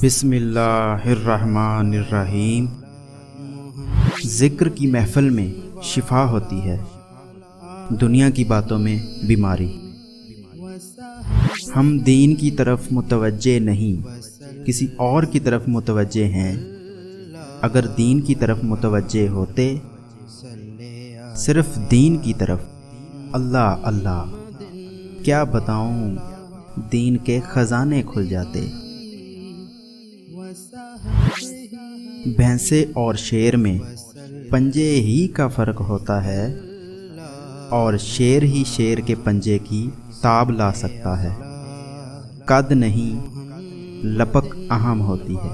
بسم اللہ الرحمن الرحیم۔ ذکر کی محفل میں شفا ہوتی ہے، دنیا کی باتوں میں بیماری۔ ہم دین کی طرف متوجہ نہیں، کسی اور کی طرف متوجہ ہیں۔ اگر دین کی طرف متوجہ ہوتے، صرف دین کی طرف، اللہ اللہ، کیا بتاؤں، دین کے خزانے کھل جاتے۔ بھینسے اور شیر میں پنجے ہی کا فرق ہوتا ہے، اور شیر ہی شیر کے پنجے کی تاب لا سکتا ہے۔ قد نہیں، لپک اہم ہوتی ہے۔